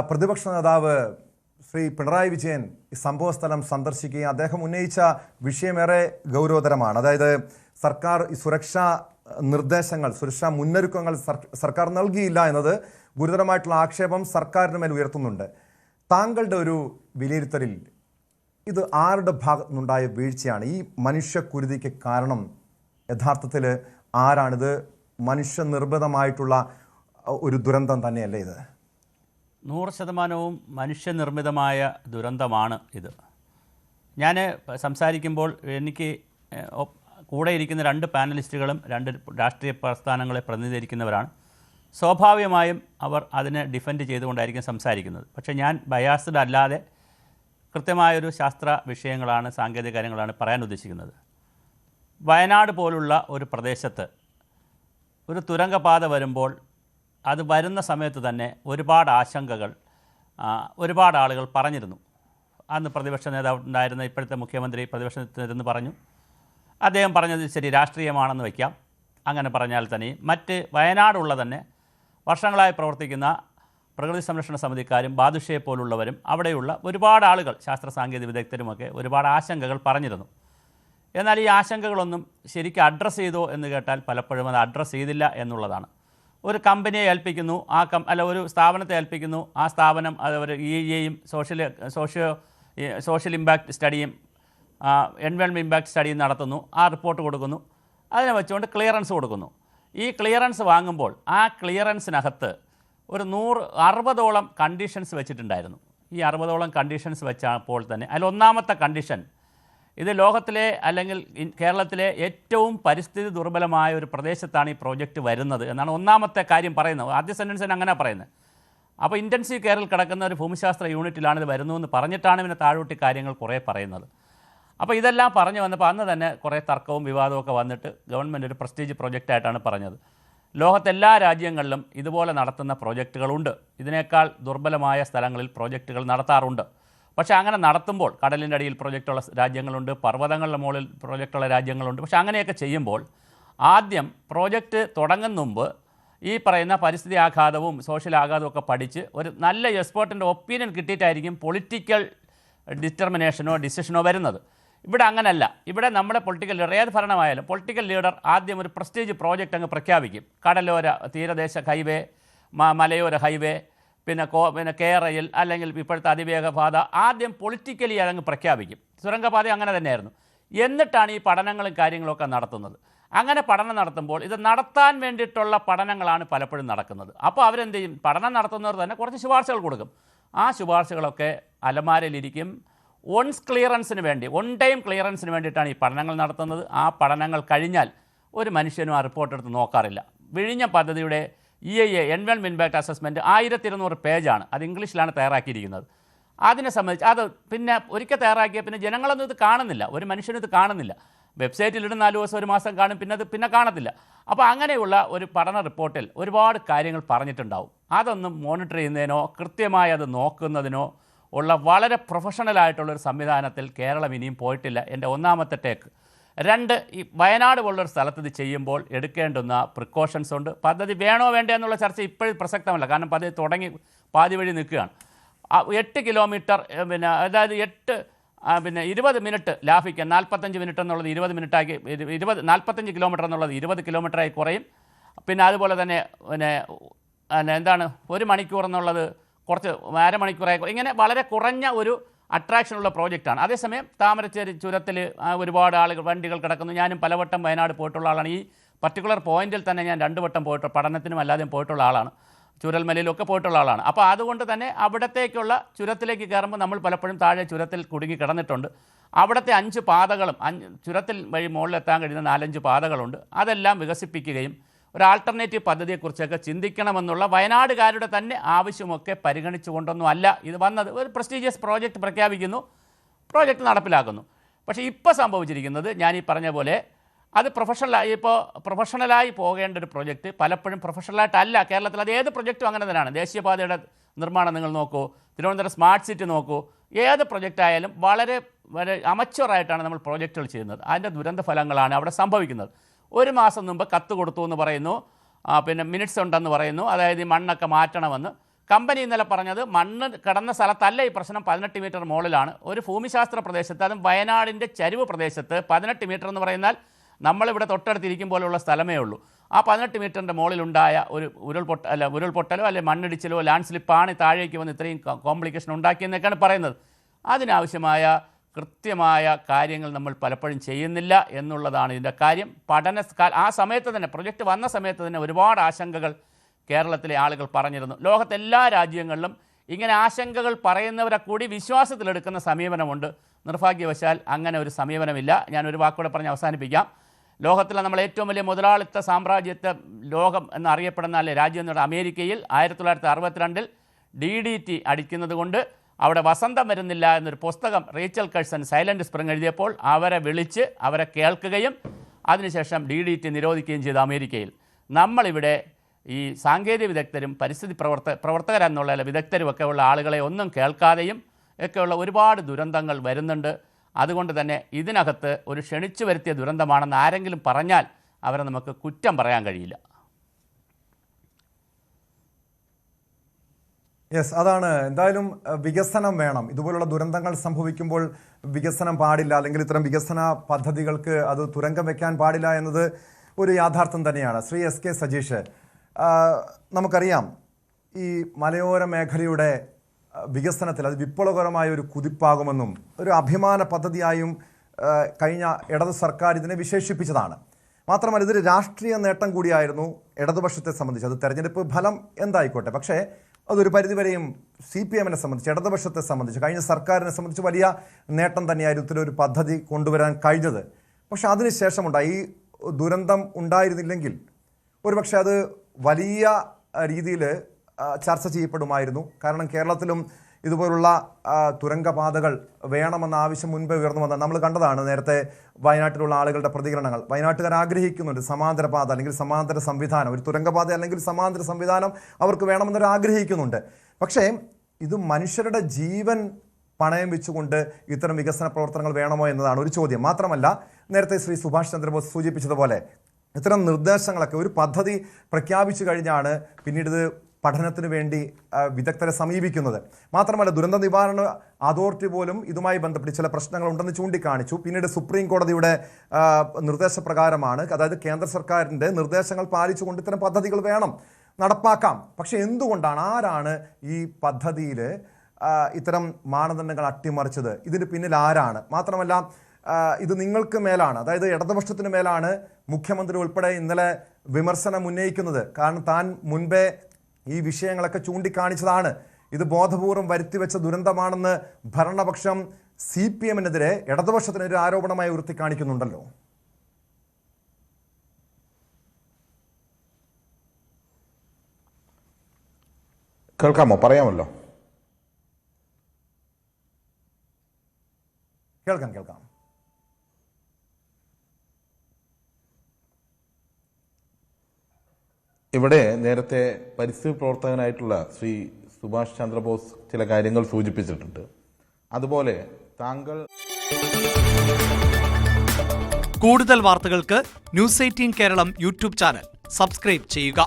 പ്രതിപക്ഷ നേതാവ് ശ്രീ പിണറായി വിജയൻ ഈ സംഭവസ്ഥലം സന്ദർശിക്കുകയും അദ്ദേഹം ഉന്നയിച്ച വിഷയമേറെ ഗൗരവതരമാണ്. അതായത് സർക്കാർ ഈ സുരക്ഷാ നിർദ്ദേശങ്ങൾ, സുരക്ഷാ മുന്നൊരുക്കങ്ങൾ സർക്കാർ നൽകിയില്ല എന്നത് ഗുരുതരമായിട്ടുള്ള ആക്ഷേപം സർക്കാരിന് മേൽ ഉയർത്തുന്നുണ്ട്. താങ്കളുടെ ഒരു വിലയിരുത്തലിൽ ഇത് ആരുടെ ഭാഗത്തുനിന്നുണ്ടായ വീഴ്ചയാണ്? ഈ മനുഷ്യക്കുരുതിക്ക് കാരണം യഥാർത്ഥത്തിൽ ആരാണിത്? മനുഷ്യനിർമ്മിതമായിട്ടുള്ള ഒരു ദുരന്തം തന്നെയല്ലേ ഇത്? 100% മനുഷ്യനിർമ്മിതമായ ദുരന്തമാണ് ഇത്. ഞാൻ സംസാരിക്കുമ്പോൾ എനിക്ക് കൂടെ ഇരിക്കുന്ന 2 പാനലിസ്റ്റുകളും 2 രാഷ്ട്രീയ പ്രസ്ഥാനങ്ങളെ പ്രതിനിധീകരിക്കുന്നവരാണ്. സ്വാഭാവികമായും അവർ അതിനെ ഡിഫെൻഡ് ചെയ്തുകൊണ്ടായിരിക്കും സംസാരിക്കുന്നത്. പക്ഷേ ഞാൻ ബയാസ്ഡ് അല്ലാതെ കൃത്യമായൊരു ശാസ്ത്ര വിഷയങ്ങളാണ്, സാങ്കേതിക കാര്യങ്ങളാണ് പറയാൻ ഉദ്ദേശിക്കുന്നത്. വയനാട് പോലുള്ള ഒരു പ്രദേശത്ത് ഒരു തുരങ്കപാത വരുമ്പോൾ അത് വരുന്ന സമയത്ത് തന്നെ ഒരുപാട് ആശങ്കകൾ ഒരുപാട് ആളുകൾ പറഞ്ഞിരുന്നു. അന്ന് പ്രതിപക്ഷ നേതാവ് ഉണ്ടായിരുന്ന ഇപ്പോഴത്തെ മുഖ്യമന്ത്രി പ്രതിപക്ഷത്തിരുന്ന് പറഞ്ഞു. അദ്ദേഹം പറഞ്ഞത് ശരി, രാഷ്ട്രീയമാണെന്ന് വയ്ക്കാം. അങ്ങനെ പറഞ്ഞാൽ തന്നെ മറ്റ് വയനാടുള്ള തന്നെ വർഷങ്ങളായി പ്രവർത്തിക്കുന്ന പ്രകൃതി സംരക്ഷണ സമിതിക്കാരും ബാദുഷയെ പോലുള്ളവരും അവിടെയുള്ള ഒരുപാട് ആളുകൾ, ശാസ്ത്ര സാങ്കേതിക വിദഗ്ധരുമൊക്കെ ഒരുപാട് ആശങ്കകൾ പറഞ്ഞിരുന്നു. എന്നാൽ ഈ ആശങ്കകളൊന്നും ശരിക്കും അഡ്രസ്സ് ചെയ്തോ എന്ന് കേട്ടാൽ പലപ്പോഴും അത് അഡ്രസ്സ് ചെയ്തില്ല എന്നുള്ളതാണ്. ഒരു കമ്പനിയെ ഏൽപ്പിക്കുന്നു, ഒരു സ്ഥാപനത്തെ ഏൽപ്പിക്കുന്നു, ആ സ്ഥാപനം അവർ EEAയും സോഷ്യൽ ഇമ്പാക്റ്റ് സ്റ്റഡിയും എൻവയോൺമെൻറ്റ് ഇമ്പാക്റ്റ് സ്റ്റഡിയും നടത്തുന്നു. ആ റിപ്പോർട്ട് കൊടുക്കുന്നു. അതിനെ വെച്ചുകൊണ്ട് ക്ലിയറൻസ് കൊടുക്കുന്നു. ഈ ക്ലിയറൻസ് വാങ്ങുമ്പോൾ ആ ക്ലിയറൻസിനകത്ത് ഒരു 60ഓളം കണ്ടീഷൻസ് വെച്ചിട്ടുണ്ടായിരുന്നു. ഈ 60ഓളം കണ്ടീഷൻസ് വെച്ചപ്പോൾ തന്നെ അതിൽ ഒന്നാമത്തെ കണ്ടീഷൻ, ഇത് ലോകത്തിലെ അല്ലെങ്കിൽ കേരളത്തിലെ ഏറ്റവും പരിസ്ഥിതി ദുർബലമായ ഒരു പ്രദേശത്താണ് ഈ പ്രോജക്റ്റ് വരുന്നത് എന്നാണ് ഒന്നാമത്തെ കാര്യം പറയുന്നത്. ആദ്യ സെൻറ്റൻസിന് അങ്ങനെ പറയുന്നത്. അപ്പോൾ ഇൻറ്റൻസീവ് കെയറിൽ കിടക്കുന്ന ഒരു ഭൂമിശാസ്ത്ര യൂണിറ്റിലാണ് ഇത് വരുന്നതെന്ന് പറഞ്ഞിട്ടാണ് പിന്നെ താഴോട്ട് കാര്യങ്ങൾ കുറേ പറയുന്നത്. അപ്പോൾ ഇതെല്ലാം പറഞ്ഞു വന്നപ്പോൾ അന്ന് തന്നെ കുറേ തർക്കവും വിവാദവും ഒക്കെ വന്നിട്ട് ഗവൺമെൻറ് ഒരു പ്രസ്റ്റീജ് പ്രോജക്റ്റായിട്ടാണ് പറഞ്ഞത്. ലോകത്തെല്ലാ രാജ്യങ്ങളിലും ഇതുപോലെ നടത്തുന്ന പ്രോജക്റ്റുകളുണ്ട്. ഇതിനേക്കാൾ ദുർബലമായ സ്ഥലങ്ങളിൽ പ്രോജക്റ്റുകൾ നടത്താറുണ്ട്. പക്ഷേ അങ്ങനെ നടത്തുമ്പോൾ കടലിൻ്റെ അടിയിൽ പ്രോജക്റ്റുള്ള രാജ്യങ്ങളുണ്ട്, പർവ്വതങ്ങളുടെ മുകളിൽ പ്രോജക്റ്റുള്ള രാജ്യങ്ങളുണ്ട്. പക്ഷേ അങ്ങനെയൊക്കെ ചെയ്യുമ്പോൾ ആദ്യം പ്രോജക്റ്റ് തുടങ്ങുന്ന മുമ്പ് ഈ പറയുന്ന പരിസ്ഥിതി ആഘാതവും സോഷ്യൽ ആഘാതവും ഒക്കെ പഠിച്ച് ഒരു നല്ല എക്സ്പേർട്ടിൻ്റെ ഒപ്പീനിയൻ കിട്ടിയിട്ടായിരിക്കും പൊളിറ്റിക്കൽ ഡിറ്റർമിനേഷനോ ഡിസിഷനോ വരുന്നത്. ഇവിടെ അങ്ങനല്ല. ഇവിടെ നമ്മുടെ പൊളിറ്റിക്കൽ ലീഡർ, ഏത് ഭരണമായാലും പൊളിറ്റിക്കൽ ലീഡർ ആദ്യം ഒരു പ്രസ്റ്റീജ് പ്രോജക്റ്റ് അങ്ങ് പ്രഖ്യാപിക്കും. കടലോര തീരദേശ ഹൈവേ, മലയോര ഹൈവേ, പിന്നെ കേരയിൽ അല്ലെങ്കിൽ ഇപ്പോഴത്തെ അതിവേഗ പാത ആദ്യം പൊളിറ്റിക്കലി അതങ്ങ് പ്രഖ്യാപിക്കും. സുരംഗപാത അങ്ങനെ തന്നെയായിരുന്നു. എന്നിട്ടാണ് ഈ പഠനങ്ങളും കാര്യങ്ങളൊക്കെ നടത്തുന്നത്. അങ്ങനെ പഠനം നടത്തുമ്പോൾ ഇത് നടത്താൻ വേണ്ടിയിട്ടുള്ള പഠനങ്ങളാണ് പലപ്പോഴും നടക്കുന്നത്. അപ്പോൾ അവരെന്ത് ചെയ്യും? പഠനം നടത്തുന്നവർ തന്നെ കുറച്ച് ശുപാർശകൾ കൊടുക്കും. ആ ശുപാർശകളൊക്കെ അലമാരയിലിരിക്കും. ക്ലിയറൻസിന് വേണ്ടി, ടൈം ക്ലിയറൻസിന് വേണ്ടിയിട്ടാണ് ഈ പഠനങ്ങൾ നടത്തുന്നത്. ആ പഠനങ്ങൾ കഴിഞ്ഞാൽ ഒരു മനുഷ്യനും ആ റിപ്പോർട്ട് എടുത്ത് നോക്കാറില്ല. വിഴിഞ്ഞ പദ്ധതിയുടെ EIA എൻവയോൺമെൻറ്റ് ഇമ്പാക്റ്റ് അസസ്മെൻറ്റ് 1200 പേജാണ്. അത് ഇംഗ്ലീഷിലാണ് തയ്യാറാക്കിയിരിക്കുന്നത്. അതിനെ സംബന്ധിച്ച് അത് പിന്നെ ഒരിക്കൽ തയ്യാറാക്കിയ പിന്നെ ജനങ്ങളൊന്നും ഇത് കാണുന്നില്ല, ഒരു മനുഷ്യനും ഇത് കാണുന്നില്ല. വെബ്സൈറ്റിലിടും 4 ദിവസം 1 മാസം കാണും, പിന്നെ കാണത്തില്ല. അപ്പോൾ അങ്ങനെയുള്ള ഒരു പഠന റിപ്പോർട്ടിൽ ഒരുപാട് കാര്യങ്ങൾ പറഞ്ഞിട്ടുണ്ടാവും. അതൊന്നും മോണിറ്റർ ചെയ്യുന്നതിനോ കൃത്യമായി അത് നോക്കുന്നതിനോ ഉള്ള വളരെ പ്രൊഫഷണലായിട്ടുള്ളൊരു സംവിധാനത്തിൽ കേരളം ഇനിയും പോയിട്ടില്ല. എൻ്റെ ഒന്നാമത്തെ ടേക്ക്. 2, ഈ വയനാട് പോലുള്ളൊരു സ്ഥലത്ത് ഇത് ചെയ്യുമ്പോൾ എടുക്കേണ്ടുന്ന പ്രിക്കോഷൻസ് ഉണ്ട്. പദ്ധതി വേണോ വേണ്ടേ എന്നുള്ള ചർച്ച ഇപ്പോഴും പ്രസക്തമല്ല. കാരണം പദ്ധതി തുടങ്ങി പാതി വഴി നിൽക്കുകയാണ്. 8 കിലോമീറ്റർ അതായത് 20 മിനിറ്റ് ലാഭിക്കാൻ, 45 മിനിറ്റ് എന്നുള്ളത് 20 മിനിറ്റാക്കി, 45 കിലോമീറ്റർ എന്നുള്ളത് 20 കിലോമീറ്ററായി കുറയും. പിന്നെ അതുപോലെ തന്നെ എന്താണ് 1 മണിക്കൂർ എന്നുള്ളത് കുറച്ച് അരമണിക്കൂറായി, ഇങ്ങനെ വളരെ കുറഞ്ഞ ഒരു അട്രാക്ഷനുള്ള പ്രോജക്റ്റാണ്. അതേസമയം താമരശ്ശേരി ചുരത്തിൽ ഒരുപാട് ആളുകൾ, വണ്ടികൾ കിടക്കുന്നു. ഞാനും പലവട്ടം വയനാട് പോയിട്ടുള്ള ആളാണ്. ഈ പർട്ടിക്കുലർ പോയിന്റിൽ തന്നെ ഞാൻ 2 വട്ടം പഠനത്തിനും അല്ലാതെയും പോയിട്ടുള്ള ആളാണ്. ചുരൽമലയിലൊക്കെ പോയിട്ടുള്ള ആളാണ്. അപ്പോൾ അതുകൊണ്ട് തന്നെ അവിടത്തേക്കുള്ള ചുരത്തിലേക്ക് കയറുമ്പോൾ നമ്മൾ പലപ്പോഴും താഴെ ചുരത്തിൽ കുടുങ്ങി കിടന്നിട്ടുണ്ട്. അവിടുത്തെ 5 പാതകളും ചുരത്തിൽ വഴി മുകളിലെത്താൻ കഴിയുന്ന 4-5 പാതകളുണ്ട്. അതെല്ലാം വികസിപ്പിക്കുകയും ഒരു ആൾട്ടർനേറ്റീവ് പദ്ധതിയെക്കുറിച്ചൊക്കെ ചിന്തിക്കണമെന്നുള്ള വയനാടുകാരുടെ തന്നെ ആവശ്യമൊക്കെ പരിഗണിച്ചുകൊണ്ടൊന്നും അല്ല ഇത് വന്നത്. ഒരു പ്രസ്റ്റീജിയസ് പ്രോജക്റ്റ് പ്രഖ്യാപിക്കുന്നു, പ്രോജക്റ്റ് നടപ്പിലാക്കുന്നു. പക്ഷേ ഇപ്പോൾ സംഭവിച്ചിരിക്കുന്നത് ഞാൻ ഈ പറഞ്ഞ പോലെ അത് പ്രൊഫഷണലായി പോകേണ്ട ഒരു പ്രോജക്റ്റ് പലപ്പോഴും പ്രൊഫഷണലായിട്ടല്ല. കേരളത്തിൽ അത് ഏത് പ്രൊജക്റ്റും അങ്ങനെ തന്നെയാണ്. ദേശീയപാതയുടെ നിർമ്മാണം നിങ്ങൾ നോക്കൂ, തിരുവനന്തപുരം സ്മാർട്ട് സിറ്റി നോക്കൂ, ഏത് പ്രൊജക്റ്റ് ആയാലും വളരെ അമച്വറായിട്ടാണ് നമ്മൾ പ്രോജക്റ്റുകൾ ചെയ്യുന്നത്. അതിൻ്റെ ദുരന്ത ഫലങ്ങളാണ് അവിടെ സംഭവിക്കുന്നത്. 1 മാസം മുമ്പ് കത്ത് കൊടുത്തു എന്ന് പറയുന്നു, പിന്നെ മിനിറ്റ്സ് ഉണ്ടെന്ന് പറയുന്നു. അതായത് ഈ മണ്ണൊക്കെ മാറ്റണമെന്ന്. കമ്പനി ഇന്നലെ പറഞ്ഞത് മണ്ണ് കിടന്ന സ്ഥലത്തല്ല ഈ പ്രശ്നം, 18 മീറ്റർ മുകളിലാണ്. ഒരു ഭൂമിശാസ്ത്ര പ്രദേശത്ത്, അതും വയനാടിൻ്റെ ചരിവ് പ്രദേശത്ത് 18 മീറ്റർ എന്ന് പറയുന്നാൽ നമ്മളിവിടെ തൊട്ടടുത്തിരിക്കും പോലുള്ള സ്ഥലമേ ഉള്ളൂ. ആ 18 മീറ്ററിൻ്റെ മുകളിലുണ്ടായ ഒരു ഉരുൾപൊട്ടലോ അല്ലെങ്കിൽ മണ്ണിടിച്ചിലോ ലാൻഡ് സ്ലിപ്പാണ് താഴേക്ക് വന്ന് ഇത്രയും കോംപ്ലിക്കേഷൻ ഉണ്ടാക്കിയെന്നൊക്കെയാണ് പറയുന്നത്. അതിനാവശ്യമായ കൃത്യമായ കാര്യങ്ങൾ നമ്മൾ പലപ്പോഴും ചെയ്യുന്നില്ല എന്നുള്ളതാണ് ഇതിൻ്റെ കാര്യം. ആ സമയത്ത് തന്നെ, പ്രൊജക്റ്റ് വന്ന സമയത്ത് തന്നെ ഒരുപാട് ആശങ്കകൾ കേരളത്തിലെ ആളുകൾ പറഞ്ഞിരുന്നു. ലോകത്തെല്ലാ രാജ്യങ്ങളിലും ഇങ്ങനെ ആശങ്കകൾ പറയുന്നവരെ കൂടി വിശ്വാസത്തിലെടുക്കുന്ന സമീപനമുണ്ട്. നിർഭാഗ്യവശാൽ അങ്ങനെ ഒരു സമീപനമില്ല. ഞാനൊരു വാക്കുകൂടെ പറഞ്ഞ് അവസാനിപ്പിക്കാം. ലോകത്തിലെ നമ്മൾ ഏറ്റവും വലിയ മുതലാളിത്ത സാമ്രാജ്യത്തെ ലോകം എന്നറിയപ്പെടുന്ന രാജ്യം എന്ന് അമേരിക്കയിൽ 1962 DDT അടിക്കുന്നത് കൊണ്ട് അവിടെ വസന്തം വരുന്നില്ല എന്നൊരു പുസ്തകം റേച്ചൽ കഴ്സൺ സൈലൻറ്റ് സ്പ്രിംഗ് എഴുതിയപ്പോൾ അവരെ വിളിച്ച് അവരെ കേൾക്കുകയും അതിനുശേഷം DDT നിരോധിക്കുകയും ചെയ്തു അമേരിക്കയിൽ. നമ്മളിവിടെ ഈ സാങ്കേതിക വിദഗ്ധരും പരിസ്ഥിതി പ്രവർത്തകരെന്നുള്ള വിദഗ്ധരുമൊക്കെ ഉള്ള ആളുകളെ ഒന്നും കേൾക്കാതെയും ഒക്കെയുള്ള ഒരുപാട് ദുരന്തങ്ങൾ വരുന്നുണ്ട്. അതുകൊണ്ട് തന്നെ ഇതിനകത്ത് ഒരു ക്ഷണിച്ചു വരുത്തിയ ദുരന്തമാണെന്ന് ആരെങ്കിലും പറഞ്ഞാൽ അവരെ നമുക്ക് കുറ്റം പറയാൻ കഴിയില്ല. യെസ്, അതാണ്. എന്തായാലും വികസനം വേണം. ഇതുപോലുള്ള ദുരന്തങ്ങൾ സംഭവിക്കുമ്പോൾ വികസനം പാടില്ല, അല്ലെങ്കിൽ ഇത്തരം വികസന പദ്ധതികൾക്ക് അത് തുരങ്കം വെക്കാൻ പാടില്ല എന്നത് ഒരു യാഥാർത്ഥ്യം തന്നെയാണ്. ശ്രീ SK സജീഷ്, നമുക്കറിയാം ഈ മലയോര മേഖലയുടെ വികസനത്തിൽ അത് വിപ്ലവകരമായ ഒരു കുതിപ്പാകുമെന്നും ഒരു അഭിമാന പദ്ധതിയായും കഴിഞ്ഞ ഇടതു സർക്കാർ ഇതിനെ വിശേഷിപ്പിച്ചതാണ്. മാത്രമല്ല ഇതൊരു രാഷ്ട്രീയ നേട്ടം കൂടിയായിരുന്നു ഇടതുപക്ഷത്തെ സംബന്ധിച്ച്. അത് തെരഞ്ഞെടുപ്പ് ഫലം എന്തായിക്കോട്ടെ, പക്ഷേ അതൊരു പരിധിവരെയും CPM-നെ സംബന്ധിച്ച്, ഇടതുപക്ഷത്തെ സംബന്ധിച്ച്, കഴിഞ്ഞ സർക്കാരിനെ സംബന്ധിച്ച് വലിയ നേട്ടം തന്നെയായിരുന്നു ഇത്തരൊരു പദ്ധതി കൊണ്ടുവരാൻ കഴിഞ്ഞത്. പക്ഷെ അതിനുശേഷമുണ്ടായി ഈ ദുരന്തം ഉണ്ടായിരുന്നില്ലെങ്കിൽ ഒരുപക്ഷെ അത് വലിയ രീതിയിൽ ചർച്ച ചെയ്യപ്പെടുമായിരുന്നു. കാരണം കേരളത്തിലും ഇതുപോലുള്ള തുരങ്കപാതകൾ വേണമെന്ന ആവശ്യം മുൻപേ ഉയർന്നു വന്ന നമ്മൾ കണ്ടതാണ്. നേരത്തെ വയനാട്ടിലുള്ള ആളുകളുടെ പ്രതികരണങ്ങൾ. വയനാട്ടുകാർ ആഗ്രഹിക്കുന്നുണ്ട് സമാന്തര പാത അല്ലെങ്കിൽ സമാന്തര സംവിധാനം, ഒരു തുരങ്കപാത അല്ലെങ്കിൽ സമാന്തര സംവിധാനം അവർക്ക് വേണമെന്നൊരു ആഗ്രഹിക്കുന്നുണ്ട്. പക്ഷേ ഇത് മനുഷ്യരുടെ ജീവൻ പണയം വെച്ചുകൊണ്ട് ഇത്തരം വികസന പ്രവർത്തനങ്ങൾ വേണമോ എന്നതാണ് ഒരു ചോദ്യം. മാത്രമല്ല നേരത്തെ ശ്രീ സുഭാഷ് ചന്ദ്രബോസ് സൂചിപ്പിച്ചതുപോലെ ഇത്തരം നിർദ്ദേശങ്ങളൊക്കെ ഒരു പദ്ധതി പ്രഖ്യാപിച്ചു കഴിഞ്ഞാണ് പിന്നീട് ഇത് പഠനത്തിന് വേണ്ടി വിദഗ്ധരെ സമീപിക്കുന്നത്. മാത്രമല്ല ദുരന്ത നിവാരണ അതോറിറ്റി പോലും ഇതുമായി ബന്ധപ്പെട്ട് ചില പ്രശ്നങ്ങൾ ഉണ്ടെന്ന് ചൂണ്ടിക്കാണിച്ചു. പിന്നീട് സുപ്രീം കോടതിയുടെ നിർദ്ദേശപ്രകാരമാണ്, അതായത് കേന്ദ്ര സർക്കാരിൻ്റെ നിർദ്ദേശങ്ങൾ പാലിച്ചുകൊണ്ട് ഇത്തരം പദ്ധതികൾ വേണം, നടപ്പാക്കാം. പക്ഷെ എന്തുകൊണ്ടാണ്, ആരാണ് ഈ പദ്ധതിയിൽ ഇത്തരം മാനദണ്ഡങ്ങൾ അട്ടിമറിച്ചത്? ഇതിന് പിന്നിൽ ആരാണ്? മാത്രമല്ല ഇത് നിങ്ങൾക്ക് മേലാണ്, അതായത് ഇടതുപക്ഷത്തിന് മേലാണ് മുഖ്യമന്ത്രി ഉൾപ്പെടെ ഇന്നലെ വിമർശനം ഉന്നയിക്കുന്നത്. കാരണം താൻ മുൻപേ ഈ വിഷയങ്ങളൊക്കെ ചൂണ്ടിക്കാണിച്ചതാണ്. ഇത് ബോധപൂർവം വരുത്തിവെച്ച ദുരന്തമാണെന്ന് ഭരണപക്ഷം CPM-നെതിരെ ഇടതുപക്ഷത്തിനൊരു ആരോപണമായി ഉയർത്തി കാണിക്കുന്നുണ്ടല്ലോ. കേൾക്കാമോ? പറയാമല്ലോ. കേൾക്കാം. ഇവിടെ നേരത്തെ പരിസ്ഥിതി പ്രവർത്തകനായിട്ടുള്ള ശ്രീ സുഭാഷ് ചന്ദ്രബോസ് ചില കാര്യങ്ങൾ സൂചിപ്പിച്ചിട്ടുണ്ട്. അതുപോലെ താങ്കൾ കൂടുതൽ വാർത്തകൾക്ക് News 18 Keralam YouTube channel subscribe ചെയ്യുക.